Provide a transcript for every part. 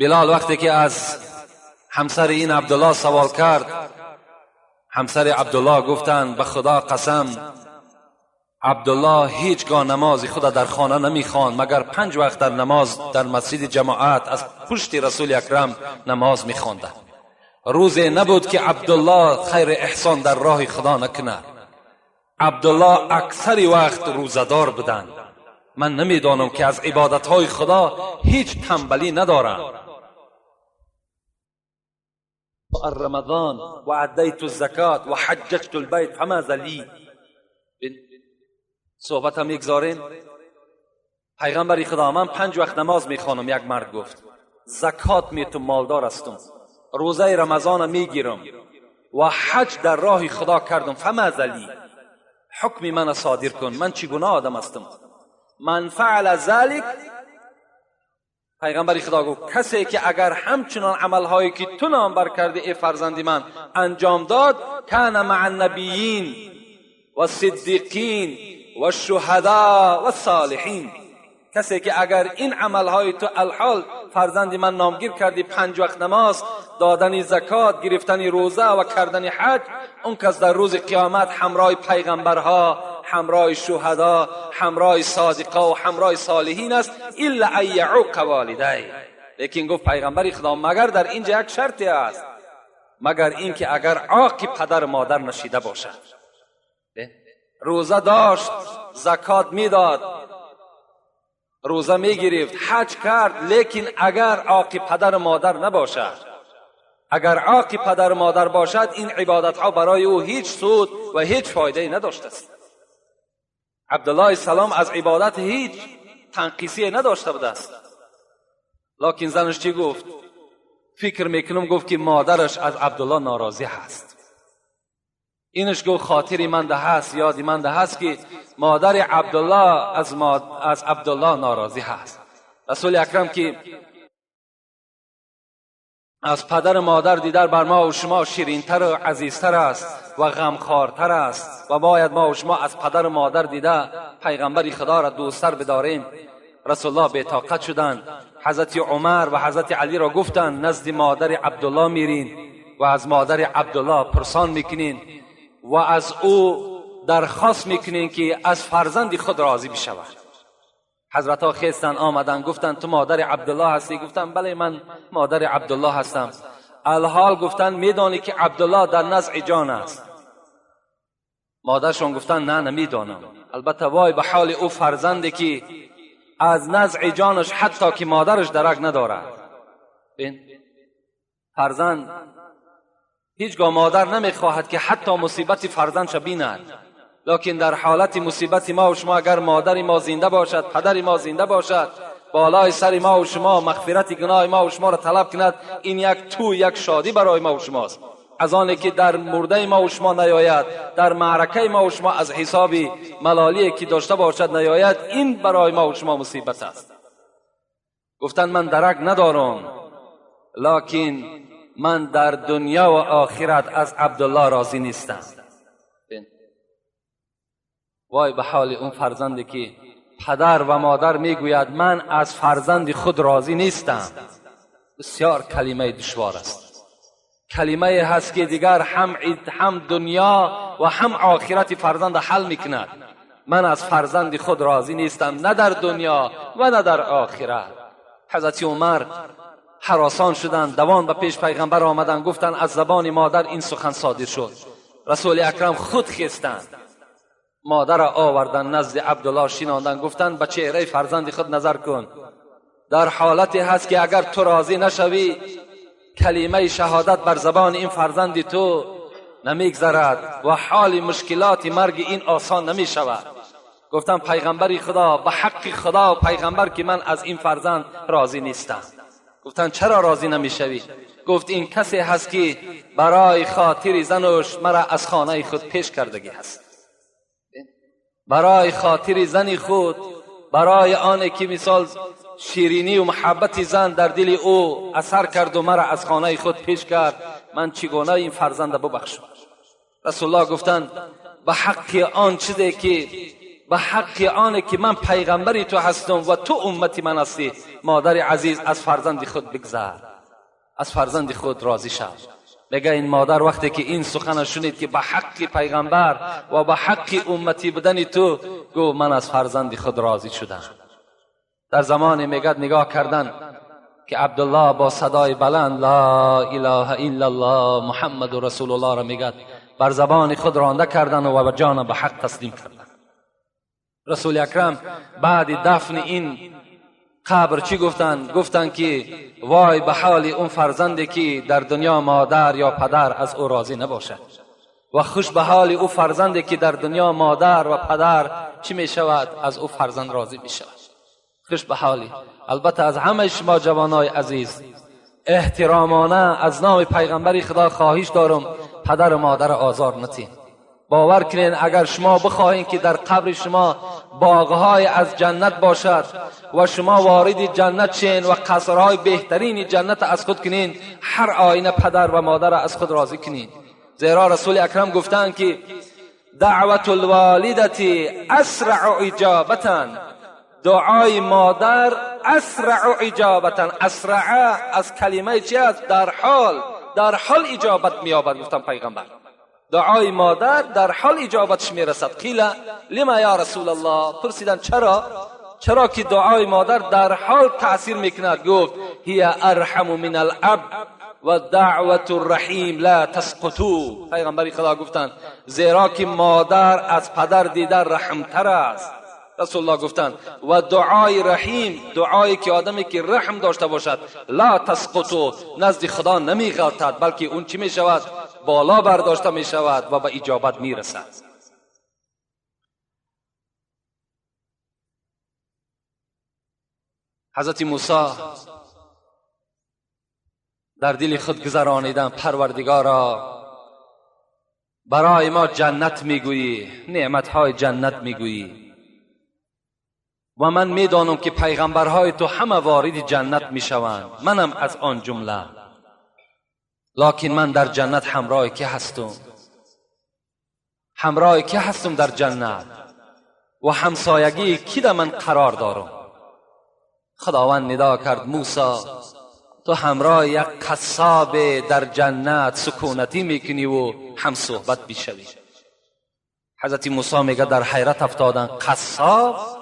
بلال وقتی که از همسر این عبدالله سوال کرد، همسر عبدالله گفتند به خدا قسم عبدالله هیچگاه نماز خود در خانه نمیخواند مگر 5 وقت در نماز در مسجد جماعت از پشت رسول اکرم نماز میخوانده. روزی نبود که عبدالله خیر احسان در راه خدا نکنه. عبدالله اکثر وقت روزدار بودند. من نمیدانم که از عبادتهای خدا هیچ تنبلی ندارند. رمضان و ادیت الزکات و حججت البیت فماذا لی. صحبت هم یگذاریم. پیغمبر خدا من 5 وقت نماز میخوانم. یک مرد گفت زکات میتم، مالدار هستم، روزه رمضان میگیرم و حج در راه خدا کردم. فماذا لی، حکم من صادر کن، من چگونه آدم هستم؟ من فعل ذلك، پیغمبر خدا گفت کسی که اگر همچنان عملهایی که تو نامبر کردی ای فرزند من انجام داد، کان مع النبیین و صدیقین و شهدا و صالحین، کسی که اگر این عملهای تو الحال فرزند من نامگیر کردی، 5 وقت نماز، دادن زکات، گرفتن روزه و کردن حج، اون کس در روز قیامت همراه پیغمبرها، همراه شهدا، همراه صادقا و همراه صالحین است. الا ان یعوق والدی، لیکن گفت پیغمبر خدا مگر در اینجا یک شرطی است، مگر اینکه اگر عاق پدر مادر نشیده باشد. روزه داشت، زکات میداد، روزه میگرفت، حج کرد، لیکن اگر عاق پدر مادر نباشد، اگر عاق پدر مادر باشد، این عبادت ها برای او هیچ سود و هیچ فایده نداشته است. عبدالله السلام از عبادت هیچ تنقیصی نداشته بوده است. لکن زنش چی گفت؟ فکر میکنم گفت که مادرش از عبدالله ناراضی هست. اینش گفت خاطری من ده هست، یادی من ده هست که مادر عبدالله از عبدالله ناراضی هست. رسول اکرم که از پدر مادر دیدار بر ما و شما شیرینتر و عزیزتر است و غمخوارتر است و باید ما و شما از پدر مادر دیده پیغمبر خدا را دوستتر بداریم. رسول الله به طاقت شدند. حضرت عمر و حضرت علی را گفتند نزد مادر عبدالله میرین و از مادر عبدالله پرسان میکنین و از او درخواست میکنین که از فرزند خود راضی بشود. حضرت ها خیستن آمدن گفتن تو مادر عبدالله هستی؟ گفتن بله من مادر عبدالله هستم. الحال گفتن میدانی که عبدالله در نزع جان است؟ مادرشون گفتن نه نمیدانم. البته وای به حال او فرزندی که از نزع جانش حتی که مادرش درک ندارد. فرزند هیچگاه مادر نمیخواهد که حتی مصیبت فرزندش بیند، لکن در حالت مصیبت ما و شما اگر مادر ما زنده باشد، پدر ما زنده باشد، بالای سر ما و شما مغفرت گناه ما و شما را طلب کند، این یک شادی برای ما و شماست. از آنه که در مرده ما و شما نیاید، در معرکه ما و شما از حساب ملالی که داشته باشد نیاید، این برای ما و شما مصیبت است. گفتن من درک ندارم، لکن من در دنیا و آخرت از عبدالله راضی نیستم. وای به حال اون فرزندی که پدر و مادر میگوید من از فرزند خود راضی نیستم. بسیار کلمه دشوار است. کلمه هست که دیگر هم دنیا و هم آخرت فرزند حل میکند. من از فرزند خود راضی نیستم، نه در دنیا و نه در آخرت. حضرت عمر هراسان شدند، دوان به پیش پیغمبر آمدند، گفتند از زبان مادر این سخن صادر شد. رسول اکرم خود خیستند، مادر را آوردن نزد عبدالله شیناندن، گفتند به چهره فرزند خود نظر کن. در حالتی هست که اگر تو راضی نشوی کلمه شهادت بر زبان این فرزند تو نمیگذرد و حال مشکلات مرگ این آسان نمی شود. گفتم پیغمبر خدا به حق خدا و پیغمبر که من از این فرزند راضی نیستم. گفتن چرا راضی نمیشوی؟ گفت این کسی هست که برای خاطر زنش مرا از خانه خود پیش کردگی هست. برای خاطر زن خود، برای آنه که مثال شیرینی و محبت زن در دل او اثر کرد و مرا از خانه خود پیش کرد، من چگونه این فرزند ببخشم؟ رسول الله گفتند به حق آن چیزی که به حق آنه که من پیغمبری تو هستم و تو امتی من هستی، مادر عزیز از فرزند خود بگذر، از فرزند خود راضی شو. میگه این مادر وقتی که این سخن شنید که به حق پیغمبر و به حق امتی بودن تو، گو من از فرزند خود راضی شدم. در زمان میگه نگاه کردن که عبدالله با صدای بلند لا اله الا الله محمد رسول الله را میگه بر زبان خود رانده کردن و به جان به حق تسلیم کردن. رسول اکرم بعد دفن این قبر چی گفتن؟ گفتن که وای به حال اون فرزندی که در دنیا مادر یا پدر از او راضی نباشد و خوش به حال او فرزندی که در دنیا مادر و پدر چی می شود؟ از او فرزند راضی می شود. خوش به حالی. البته از همه شما جوانای عزیز احترامانه از نام پیغمبر خدا خواهش دارم پدر و مادر آزار نتین. باور کنین اگر شما بخواهید که در قبر شما باغهای از جنت باشد و شما وارد جنت شین و قصرهای بهترین جنت از خود کنین، هر آینه پدر و مادر از خود راضی کنین. زیرا رسول اکرم گفتند که دعوت الوالدتی اسرع اجابتا، دعای مادر اسرع اجابتا. اسرع از کلمه چی است؟ در حال اجابت می‌یابد. گفتم پیغمبر دعای مادر در حال اجابتش میرسد. قیل لما یا رسول الله، پرسیدن چرا که دعای مادر در حال تأثیر میکند؟ گفت هی ارحم من الاب و دعوت الرحیم لا تسقطو. پیغمبر خدا گفتند زیرا که مادر از پدر دیگر رحمتر است. رسول الله گفتند و دعای رحیم، دعایی که آدمی که رحم داشته باشد، لا تسقطو، نزد خدا نمی غلطد بلکه اون چی می شود؟ بالا برداشته می شود و به اجابت می رسد. حضرت موسی در دل خود گذرانیدن پروردگارا برای ما جنت میگویی، نعمتهای جنت میگویی و من میدانم که پیغمبرهای تو همه وارد جنت میشوند، منم از آن جمله. لکن من در جنت همراه کی هستم؟ همراه کی هستم در جنت و همسایگی کی در من قرار دارم؟ خداوند ندا کرد موسی تو همراه یک قصاب در جنت سکونتی میکنی و هم صحبت بیشوی. حضرت موسی میگه در حیرت افتادن قصاب؟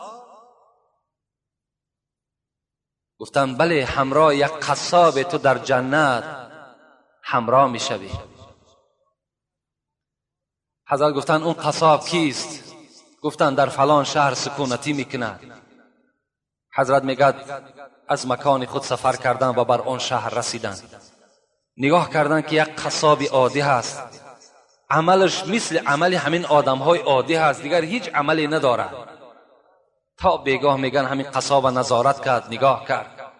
گفتن بله همراه یک قصاب تو در جنت همراه میشوی. حضرت گفتن اون قصاب کیست؟ گفتن در فلان شهر سکونتی میکند. حضرت میگه از مکان خود سفر کردن و بر آن شهر رسیدن، نگاه کردن که یک قصاب عادی هست، عملش مثل عمل همین آدمهای عادی هست، دیگر هیچ عملی نداره. تا بیگاه میگن همین قصاب نظارت کرد، نگاه کرد.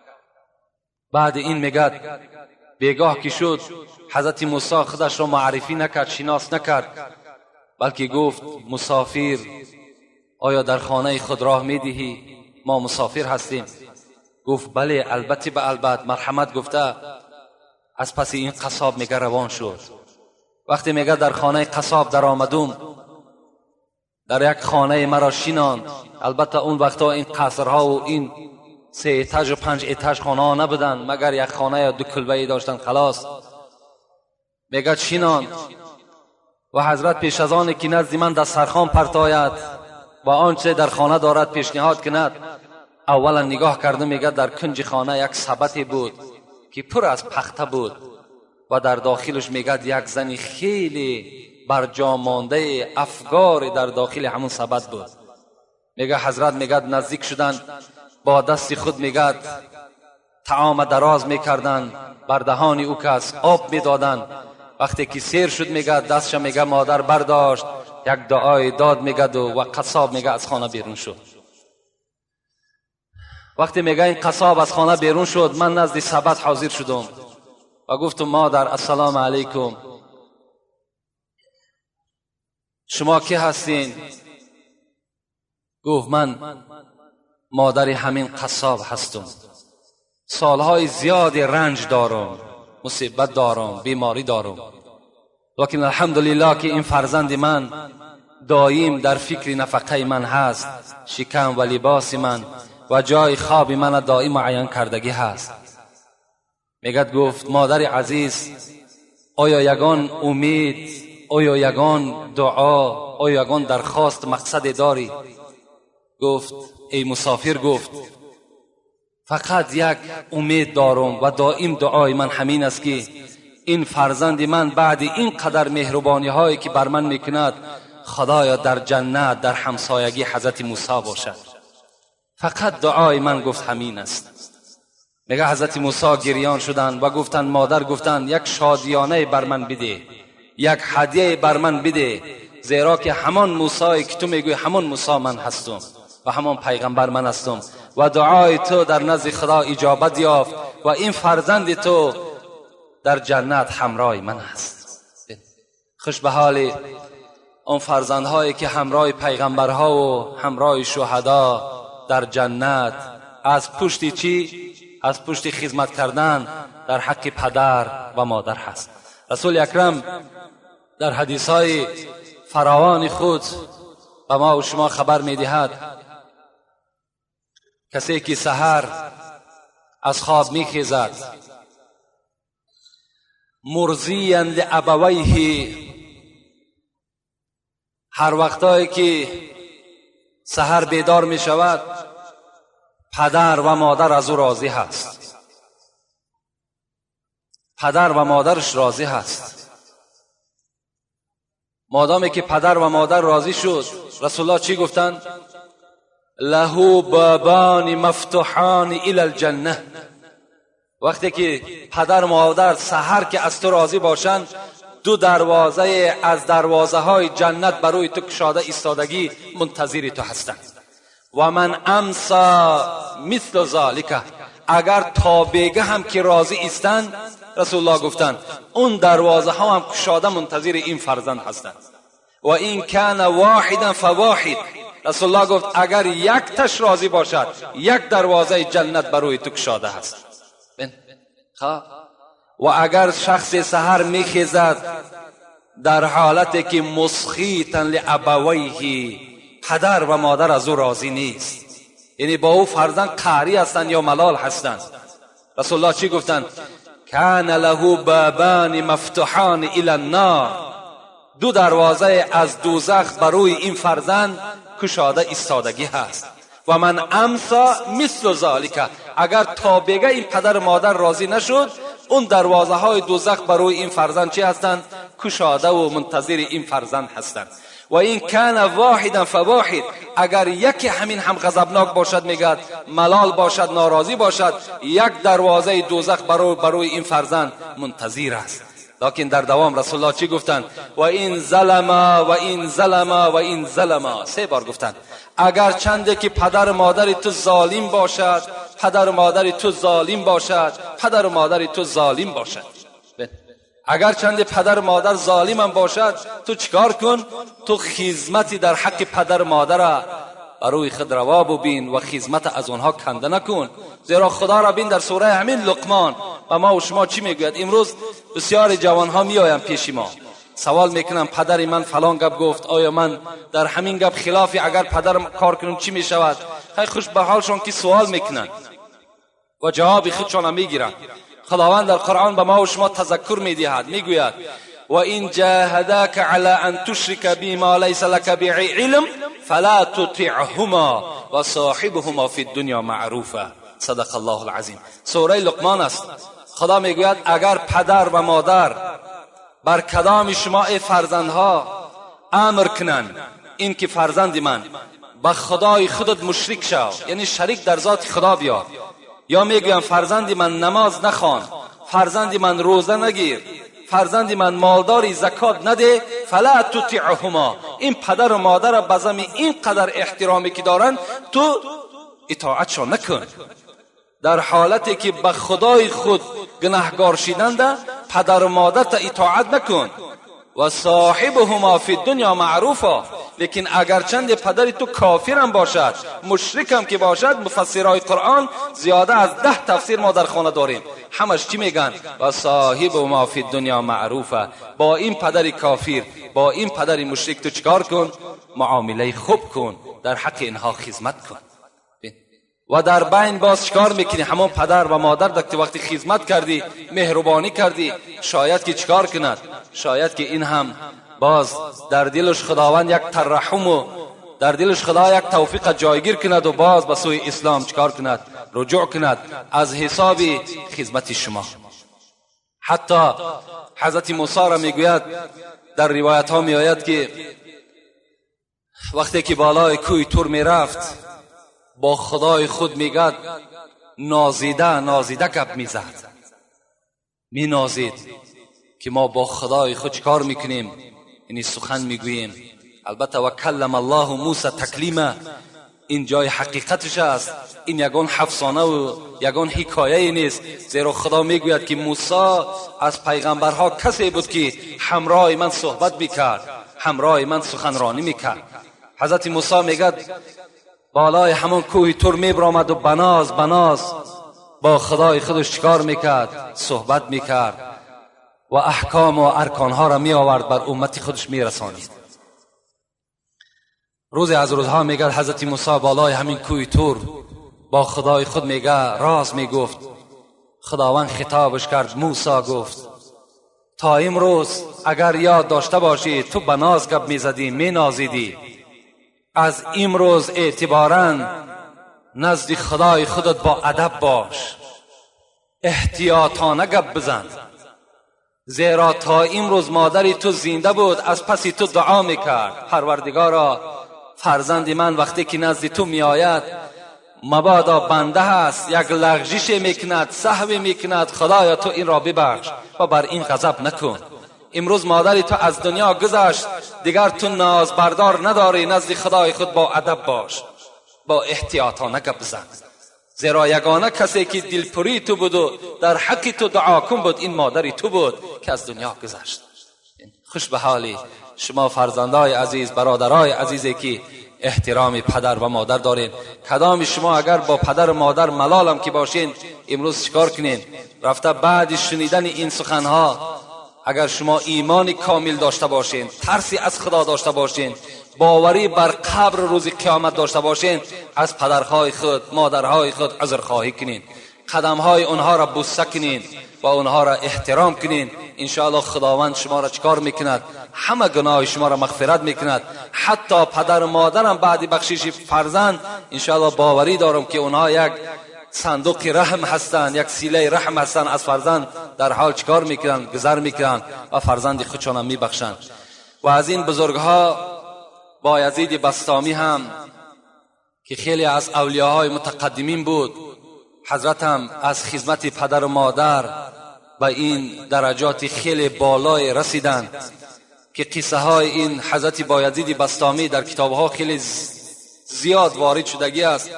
بعد این میگه بیگاه که شد حضرت موسی خودش را معرفی نکرد، شناس نکرد، بلکه گفت مسافر آیا در خانه خود راه میدهی؟ ما مسافر هستیم. گفت بله البته به البته، مرحمت گفته. از پس این قصاب میگه روان شد. وقتی میگه در خانه قصاب در آمدم، در یک خانه مرا شیناند. البته اون وقتا این قصرها و این 3 ایتاژ و 5 ایتاژ خانه ها نبودن، مگر یک خانه یا 2 کلبه‌ای داشتن خلاص. میگه شیناند و حضرت پیش از آن که نزد من دسترخوان پرتاید و آنچه در خانه دارد پیشنهاد کند، اولا نگاه کرده میگه در کنج خانه یک سبدی بود که پر از پخته بود و در داخلش میگه یک زنی خیلی برجا مانده افگار در داخل همون سبد بود. میگه حضرت میگه نزدیک شدن، با دست خود میگه طعام دراز میکردن، بر دهان او کس آب میدادن. وقتی که سیر شد میگه دستش میگه مادر برداشت، یک دعای داد میگه و قصاب میگه از خانه بیرون شد. وقتی میگه این قصاب از خانه بیرون شد، من نزد سبد حاضر شدم و گفتم مادر السلام علیکم، شما کی هستین؟ گفت من مادر همین قصاب هستم، سالهای زیادی رنج دارم، مصیبت دارم، بیماری دارم، لیکن الحمدلله که این فرزند من دایم در فکر نفقه من هست، شکم و لباس من و جای خواب من دائم معین کردگی هست. میگد گفت مادر عزیز، آیا یگان امید، آیا یگان دعا، آیا یگان درخواست مقصد داری؟ گفت ای مسافر، گفت فقط یک امید دارم و دائم دعای من همین است که این فرزند من بعد این قدر مهربانی هایی که بر من میکند خدایا در جنت در همسایگی حضرت موسی باشد. فقط دعای من گفت همین است. میگه حضرت موسی گریان شدند و گفتند مادر، گفتند یک شادیانه بر من بده، یک هدیه بر من بده، زیرا که همان موسی که تو میگوی همان موسی من هستم و همان پیغمبر من هستم و دعای تو در نزد خدا اجابت یافت و این فرزند تو در جنت همراه من است. خوش به حال اون فرزندهایی که همراه پیغمبرها و همراه شهدا در جنت از پشت چی؟ از پشت خدمت کردن در حق پدر و مادر هست. رسول اکرم در حدیثهای فراوان خود به ما و شما خبر میدهد کسی که سحر از خواب میخیزد مرضیاً لابویه، هر وقتایی که سحر بیدار می شود پدر و مادر از او راضی هست، پدر و مادرش راضی هست. مادامی که پدر و مادر راضی شد، رسول الله چی گفتند؟ له بابان مفتوحان الی الجنه. وقتی که پدر و مادر سحر که از تو راضی باشند، دو دروازه از دروازه های جنت برای تو گشاده ایستادگی منتظر تو هستند. و من امسا مثل ذالک، اگر تا بیگه هم که راضی ایستند، رسول الله گفتند اون دروازه ها هم گشاده منتظر این فرزند هستند. و این کان واحدا فواحد، رسول الله گفت اگر یک تش راضی باشد یک دروازه جنت برای تو گشاده هست. و اگر شخص سحر میخیزد در حالتی که مسخیطا لابویه، پدر و مادر از او راضی نیست، یعنی با او فرزند قهری هستند یا ملال هستند، رسول الله چی گفتند؟ کان له بابان مفتوحان الی النار، دو دروازه از دوزخ برای این فرزند گشاده ایستادگی هست. و من امسا مثل ذالک، اگر تا بگه این پدر و مادر راضی نشد، اون دروازه های دوزخ برای این فرزند چی هستند؟ گشاده و منتظر این فرزند هستند. و این کان واحدا فواحد، اگر یکی همین هم غضبناک باشد، میگد ملال باشد، ناراضی باشد، یک دروازه دوزخ برای این فرزند منتظر است. لکن در دوام رسول الله چی گفتند؟ و این ظلما و این ظلما و این ظلما، 3 بار گفتند اگر چنده که پدر و مادر تو ظالم باشد، پدر و مادر تو ظالم باشد، پدر و مادر تو ظالم باشد، اگر چند پدر و مادر ظالم هم باشد، تو چیکار کن؟ تو خدمتی در حق پدر و مادر برای خود روا ببین و خدمت از آنها کنده نکن. زیرا خدا را بین در سوره همین لقمان و ما و شما چی میگوید؟ امروز بسیار جوانها میآیند پیش ما، سوال میکنم پدر من فلان گپ گفت، آیا من در همین گپ خلافی اگر پدرم کار کنم چی میشود؟ خیلی خوش به حالشون که سوال میکنن و جواب خودشون میگیرن. خداوند در قرآن به ما و شما تذکر میدهد، میگوید و این جاهداک علی ان تشرک بی ما لیس لک به علم فلا تطعهما و صاحبهما فی الدنیا معروفا. صدق الله العظیم. سوره لقمان است. خدا میگوید اگر پدر و مادر بر کدام شما ای فرزندها امر کنند این که فرزند من به خدای خودت مشرک شو، یعنی شریک در ذات خدا بیار، یا میگویم فرزند من نماز نخوان، فرزند من روزه نگیر، فرزند من مالداری زکات نده، فلا تطعهما، این پدر و مادر بزم این قدر احترامی که دارن تو اطاعتشان نکن. در حالتی که به خدای خود گناهگار شدند پدر و مادر تا اطاعت نکن. و صاحبهما فی الدنیا معروفا، لیکن اگرچند پدر تو کافر هم باشد، مشرک هم که باشد، مفسرای قرآن زیاده از 10 تفسیر ما در خانه داریم. همش چی میگن؟ و صاحب ما فی الدنیا معروفه. با این پدر کافر، با این پدر مشرک تو چیکار کن؟ معامله خوب کن، در حق اینها خدمت کن. و در بین باز چیکار میکنی؟ همون پدر و مادر وقتی خدمت کردی، مهربانی کردی، شاید که چیکار کند؟ شاید که این هم باز در دلش خداوند یک ترحم و در دلش خدا یک توفیق جایگیر کند و باز به سوی اسلام چیکار کند؟ رجوع کند از حساب خدمت شما. حتی حضرت موسی را میگوید، در روایت ها میآید که وقتی که بالای کوه طور میرفت، با خدای خود میگد نازیده گپ میزد، می نازید که ما با خدای خود چیکار میکنیم؟ یعنی سخن میگوییم. البته و کلم الله موسی تکلیما، این جای حقیقتش است، این یگان افسانه و یگان حکایه نیست، زیرا خدا میگوید که موسی از پیغمبرها کسی بود که همراه من صحبت میکرد، همراه من سخنرانی میکرد. حضرت موسی میگد بالای همون کوه طور میبرامد و بناز با خدای خودش چیکار میکرد؟ صحبت میکرد و احکام و ارکانها را می آورد بر امت خودش می رسانید. روز از روزها میگه حضرت موسی بالای همین کوه طور با خدای خود میگه راز میگفت. خداوند خطابش کرد، موسی گفت تا امروز اگر یاد داشته باشی تو بناز گپ میزدی، می نازیدی، از امروز اعتباراً نزد خدای خودت با ادب باش، احتیاطانه گپ بزن، زیرا تا امروز مادری تو زنده بود، از پسی تو دعا میکرد پروردگارا فرزند من وقتی که نزد تو میآید مبادا بنده هست، یک لغزش میکند، سهو میکند، خدایا تو این را ببخش و بر این غضب نکن. امروز مادری تو از دنیا گذشت، دیگر تو ناز بردار نداری، نزد خدای خود با ادب باش، با احتیاطانه گپ بزن، زیرا یگانه کسی که دلپری تو بود و در حق تو دعا کن بود این مادری تو بود که از دنیا گذشت. خوش به حالی شما فرزندای عزیز، برادرای عزیزی که احترام پدر و مادر دارین. کدام شما اگر با پدر و مادر ملالم که باشین، امروز چیکار کنین؟ رفته بعد شنیدن این سخنها اگر شما ایمان کامل داشته باشین، ترسی از خدا داشته باشین، باوری بر قبر روز قیامت داشته باشین، از پدرهای خود، مادرهای خود عذرخواهی کنین، قدمهای اونها را بوسه کنین و اونها را احترام کنین. انشاءالله خداوند شما را چیکار میکند؟ همه گناه شما را مغفرت میکند. حتی پدر و مادرم بعد بخشش فرزند انشاءالله باوری دارم که اونها یک صندوق رحم هستند، یک سیله رحم هستند، از فرزند در حال چیکار میکنن؟ گذر میکنن و فرزند خودشان میبخشند. و از این بزرگها بایزید بسطامی هم که خیلی از اولیاهای متقدمین بود، حضرت هم از خدمت پدر و مادر به این درجات خیلی بالای رسیدند که قصه های این حضرت بایزید بسطامی در کتابها خیلی زیاد وارد شدگی است،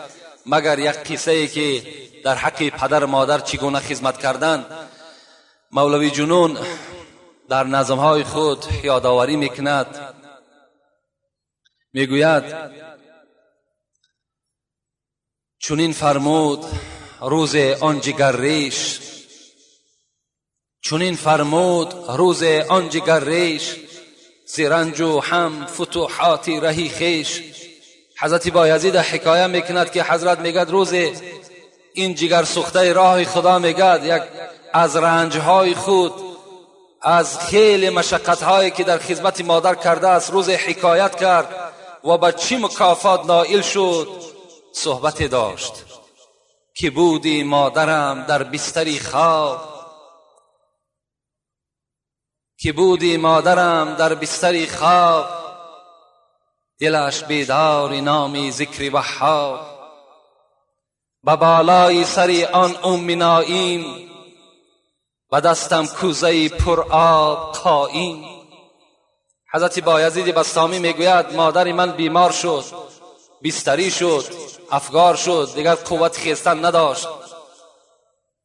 مگر یک قصه ای که در حق پدر و مادر چگونه خدمت کردند. مولوی جنون در نظمهای خود یادآوری میکند، میگوید چنین فرمود روز آن جگر ریش، چنین فرمود روز آن جگر ریش، زرنج و هم فتوحاتی رهی خیش. حضرت بایزید حکایه میکند که حضرت میگد روز این جگر سوخته راه خدا میگد یک از رنجهای خود، از خیلی مشقتهایی که در خدمت مادر کرده است روز حکایت کرد و به چی مکافات نائل شد. صحبت داشت که بودی مادرم در بستری خواب، که بودی مادرم در بستری خواب، دلش بیدار نامی ذکر وهاب، به بالای سری آن نائیم، و دستم کوزه پر آب قائم. حضرت بایزید بسطامی میگوید مادر من بیمار شد، بستری شد، افگار شد، دیگر قوت خیستن نداشت.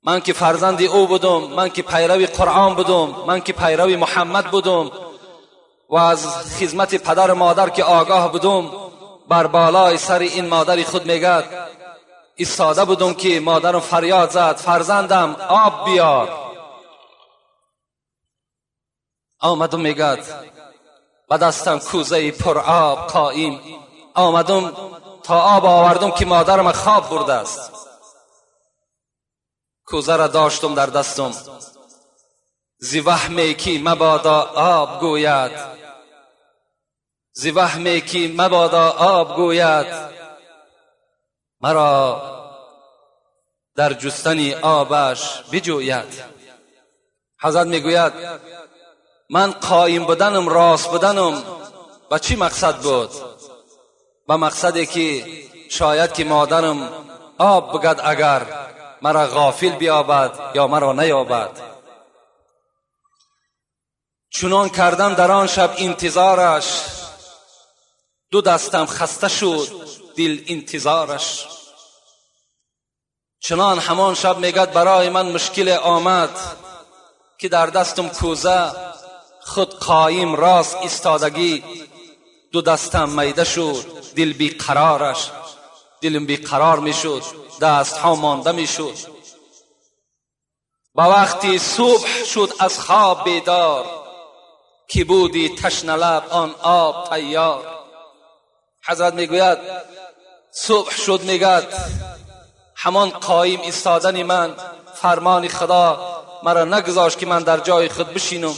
من که فرزند او بودم، من که پیرو قرآن بودم، من که پیرو محمد بودم، و از خدمت پدر و مادر که آگاه بودم، بر بالای سر این مادری خود میگد ایستاده بودم که مادرم فریاد زد فرزندم آب بیار. آمدم میگد به دستم کوزه پر آب قائم، آمدم تا آب آوردم که مادرم خواب برده است. کوزه را داشتم در دستم، زی وهمی که مبادا آب گوید، زی وهمی که مبادا آب گوید، مرا در جستن آبش بجوید. حضرت میگوید من قائم بودنم، راست بودنم با چی مقصد بود؟ با مقصدی که شاید که مادرم آب بگد اگر مرا غافل بیابد یا مرا نیابد. چنان کردم در آن شب انتظارش، دو دستم خسته شد دل انتظارش. چنان همان شب میگد برای من مشکل آمد که در دستم کوزه خود قایم راست ایستادگی، دو دستم میده شد دل بی قرارش، دلم بی قرار می شد، دست ها مانده می شد. با وقتی صبح شد از خواب بیدار، که بودی تشنه لب آن آب تیار. حضرت میگوید صبح شد، میگد همان قایم ایستادن من، فرمان خدا مرا نگذاشت که من در جای خود بشینم،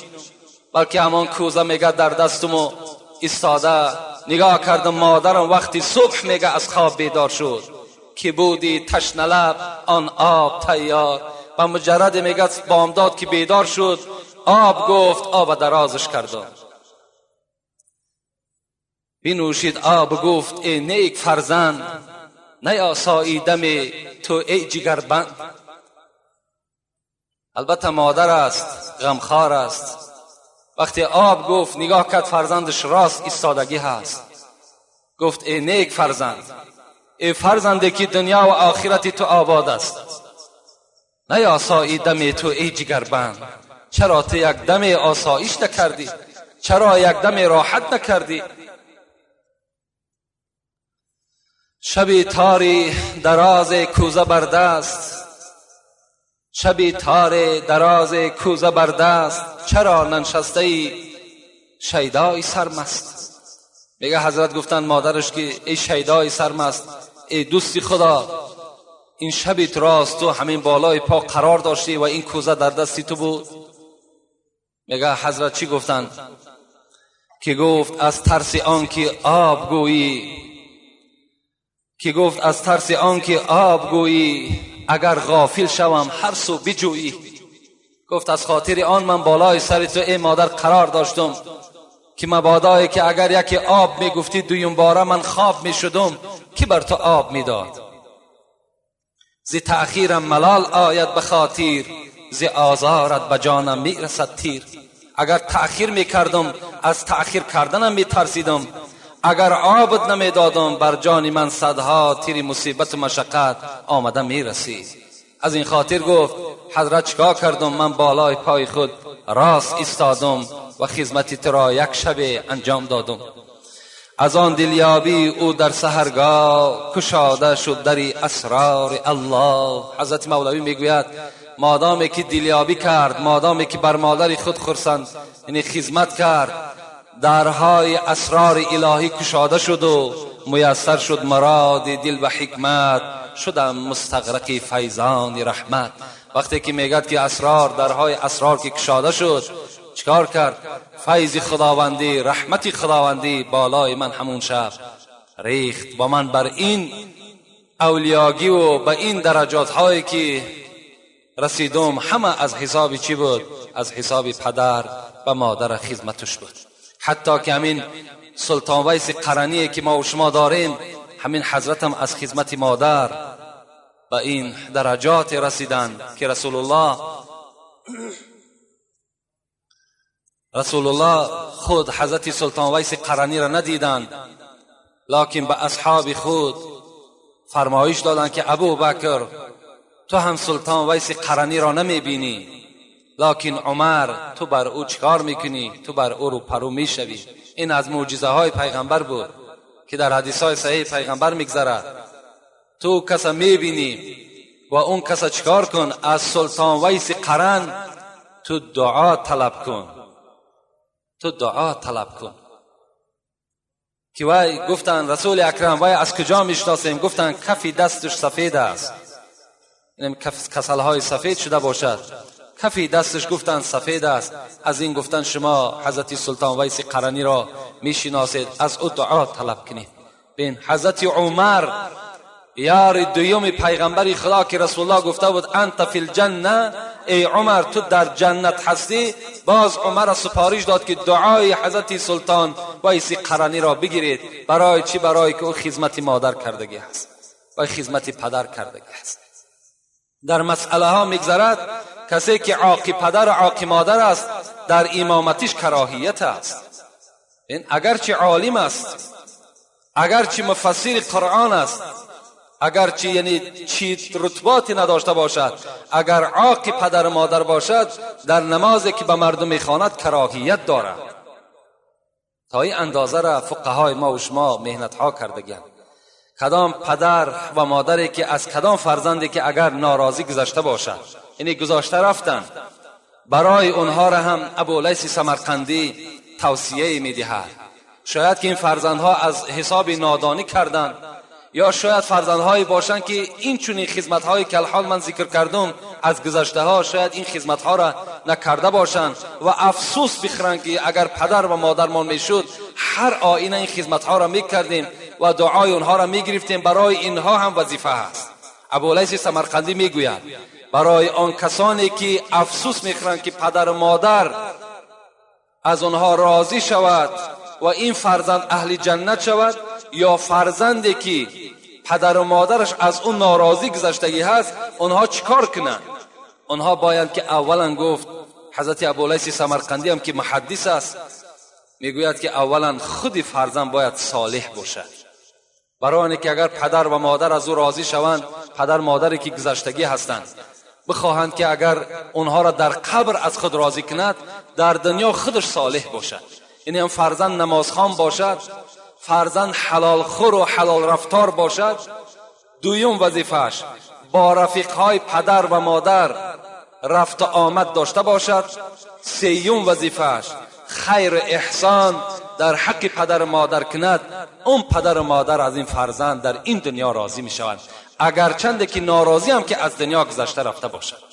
بلکه همان کوزه میگه در دستم و ایستاده. نگاه کردم مادرم وقتی صبح میگه از خواب بیدار شد، که بودی تشنه لب آن آب تیار. و مجرد میگه بامداد که بیدار شد آب گفت، آب درازش کردم بنوشید آب گفت ای نیک فرزند، نیاسایی دم تو ای جگربند. البته مادر است، غمخوار است. وقتی آب گفت نگاه کرد فرزندش راست ایستادگی هست، گفت ای نیک فرزند، ای فرزندی که دنیا و آخرت تو آباد است، نیاسایی دم تو ای جگربند. چرا تو یک دم آسایش نکردی؟ چرا یک دم راحت نکردی؟ شبی تاری دراز کوزه بر دست، شبی تار دراز کوزه بر دست، چرا ننشسته ای شیدای سرمست؟ میگه حضرت گفتن مادرش که ای شیدای سرمست، ای دوستی خدا، این شبیت راست تو همین بالای پا قرار داشتی و این کوزه در دستی تو بود؟ میگه حضرت چی گفتن؟ که گفت از ترس آنکه آب گویی، که گفت از ترس آنکه آب گویی، اگر غافل شوم هر سو بجویی. گفت از خاطر آن من بالای سر تو ای مادر قرار داشتم، که مبادایی که اگر یکی آب میگفتی دویم باره من خواب میشدم، کی بر تو آب میداد؟ زی تأخیرم ملال آید بخاطر، زی آزارت بجانم میرسد تیر. اگر تأخیر میکردم از تأخیر کردنم میترسیدم، اگر آبت نمیدادم بر جان من صدها تیر مصیبت و مشقت آمده میرسید. از این خاطر گفت حضرت چیکار کردم؟ من بالای پای خود راست ایستادم و خدمت تو را یک شب انجام دادم. از آن دلیابی او در سحرگاه، کشاده شد دری اسرار الله. حضرت مولوی میگوید مادامی که دلیابی کرد، مادامی که بر مادر خود خرسند یعنی خدمت کرد، درهای اسرار الهی کشاده شد و میسر شد مراد دل و حکمت، شدم مستغرق فیضان رحمت. وقتی که میگد که اسرار، درهای اسرار که کشاده شد، چکار کرد؟ فیض خداوندی، رحمت خداوندی بالای من همون شب ریخت و من بر این اولیاگی و به این درجات هایی که رسیدم همه از حساب چی بود؟ از حساب پدر و مادر خدمتش بود. حتی که همین سلطان ویس قرنی که ما و شما داریم، همین حضرت هم از خدمت مادر به این درجات رسیدن که رسول الله خود حضرت سلطان ویس قرنی را ندیدند، لکن به اصحاب خود فرمایش دادند که ابو بکر تو هم سلطان ویس قرنی را نمی بینی؟ لکن عمر تو بر او چیکار میکنی؟ تو بر او رو پرو میشوی. این از معجزه های پیغمبر بود که در حدیث های صحیح پیغمبر میگذرد. تو کسا میبینی و اون کسا چیکار کن؟ از سلطان ویس قرن تو دعا طلب کن، تو دعا طلب کن. که وای گفتن رسول اکرم وای از کجا میشناسیم؟ گفتن کفی دستش سفید است، یعنی کسلهای سفید شده باشد، کفی دستش گفتن سفید است. از این گفتن شما حضرت سلطان ویس قرنی را میشناسید، از او دعا طلب کنید. بین حضرت عمر یار دویم پیغمبری خدا که رسول الله گفته بود انت فی الجنه، ای عمر تو در جنت هستی، باز عمر را سپارش داد که دعای حضرت سلطان ویس قرنی را بگیرید. برای چی؟ برای که او خدمت مادر کردگی است و خدمت پدر کردگی است. در مسئله ها میگذرد کسی که عاقی پدر و عاقی مادر است در امامتش کراهیت است. این اگرچه عالم است، اگرچه مفسر قرآن است، اگرچه یعنی چی رتباتی نداشته باشد، اگر عاقی پدر و مادر باشد در نمازی که به مردم میخواند کراهیت دارد. تا این اندازه را فقهای ما و شما مهنت ها کردگیند. کدام پدر و مادری که از کدام فرزندی که اگر ناراضی گذشته باشد، یعنی گذاشته رفتن، برای اونها را هم ابولیث سمرقندی توصیه میدهد. شاید که این فرزندها از حساب نادانی کردند، یا شاید فرزندهایی باشند که این چنین خدمت‌هایی که الحال من ذکر کردم از گذشته ها شاید این خدمت‌ها را نکرده باشند و افسوس بخورند که اگر پدر و مادرمان میشد هر آینه این خدمت‌ها را میکردیم و دعای اونها را میگرفتیم. برای اینها هم وظیفه است. ابولیث سمرقندی میگوید برای آن کسانی که افسوس میخورند که پدر و مادر از آنها راضی شود و این فرزند اهل جنت شود، یا فرزندی که پدر و مادرش از اون ناراضی گذشتگی هست، اونها چیکار کنند؟ اونها باید که اولا گفت حضرت ابولیث سمرقندی هم که محدث است میگوید که اولا خود فرزند باید صالح باشد. برای اینکه اگر پدر و مادر از او راضی شوند، پدر مادری که گذشتگی هستند بخواهند که اگر اونها را در قبر از خود راضی کند، در دنیا خودش صالح باشد. یعنی هم فرزند نمازخوان باشد، فرزند حلال خور و حلال رفتار باشد. دویم وظیفه‌اش با رفیقهای پدر و مادر رفت و آمد داشته باشد. سیوم وظیفه‌اش خیر و احسان در حق پدر و مادر کند. اون پدر و مادر از این فرزند در این دنیا راضی می شوند، اگرچند که ناراضی هم که از دنیا گذشته رفته باشد.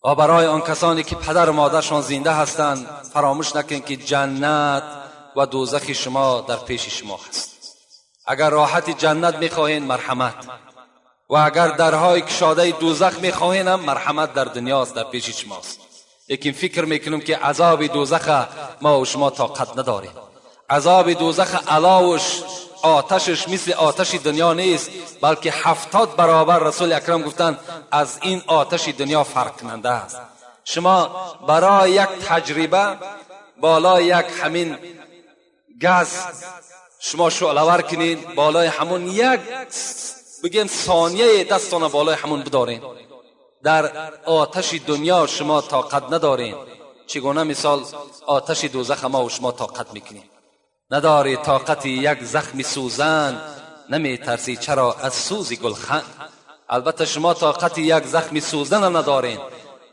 و برای آن کسانی که پدر و مادرشان زنده هستند فراموش نکنید که جنت و دوزخ شما در پیش شما هست. اگر راحت جنت میخواهید مرحمت، و اگر درهای کشاده دوزخ میخواهید هم مرحمت در دنیاست، در پیش شماست. لیکن فکر میکنم که عذاب دوزخ ما و شما طاقت نداریم. عذاب دوزخ علاوش آتشش مثل آتش دنیا نیست، بلکه 70 برابر رسول اکرم گفتن از این آتش دنیا فرق کننده است. شما برای یک تجربه بالای یک همین گاز شما شعله‌ور کنید، بالای همون یک بگیم ثانیه دستان بالای همون بدارین، در آتش دنیا شما طاقت ندارین. چگونه مثال آتش دوزخ ما و شما طاقت میکنیم؟ نداری طاقت یک زخم سوزن، نمی ترسی چرا از سوز گلخن؟ البته شما طاقت یک زخم سوزن هم ندارین،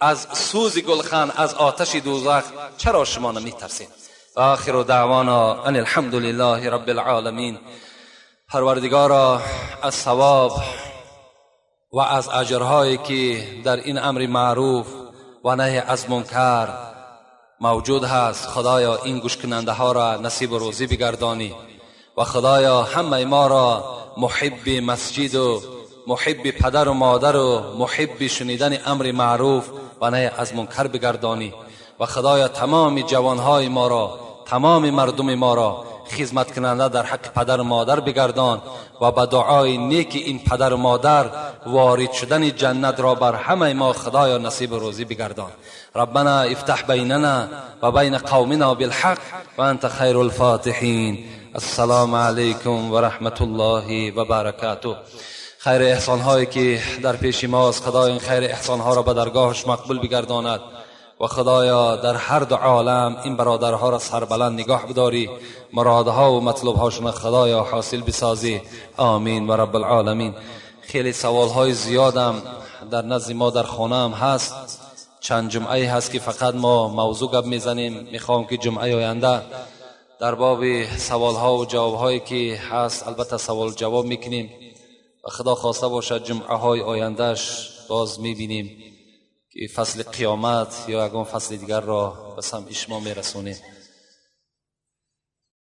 از سوز گلخن از آتش دوزخ چرا شما نمی ترسین؟ آخر دعوانا ان الحمد لله رب العالمین. پروردگارا از ثواب و از اجرهایی که در این امر معروف و نهی از منکر موجود هست، خدایا این گوش کننده ها را نصیب و روزی بگردانی و خدایا همه ما را محب مسجد و محب پدر و مادر و محب شنیدن امر معروف و نهی از منکر بگردانی و خدایا تمام جوانهای ما را، تمام مردم ما را خدمت کننده در حق پدر و مادر بگردان و با دعای نیک این پدر و مادر وارد شدن جنت را بر همه ما خدایا نصیب و روزی بگردان. ربنا افتح بیننا و بین قومنا بالحق و انت خیر الفاتحین. السلام علیکم و رحمت الله و برکاته. خیر احسان هایی که در پیش ماست، خدای این خیر احسان ها را به درگاهش مقبول بگرداند و خدایا در هر دو عالم این برادرها را سربلند نگاه بداری، مرادها و مطلوبهاشون خدایا حاصل بسازی. آمین و رب العالمین. خیلی سوال های زیادم در نزد ما در خانه هم هست. چند جمعه هست که فقط ما موضوع گپ میزنیم. میخوام که جمعه آینده در باب سوال ها و جواب هایی که هست البته سوال جواب میکنیم و خدا خواسته باشد جمعه های آیندهش باز میبینیم که فصل قیامت یا یگان فصل دیگر را به سمع شما میرسونیم.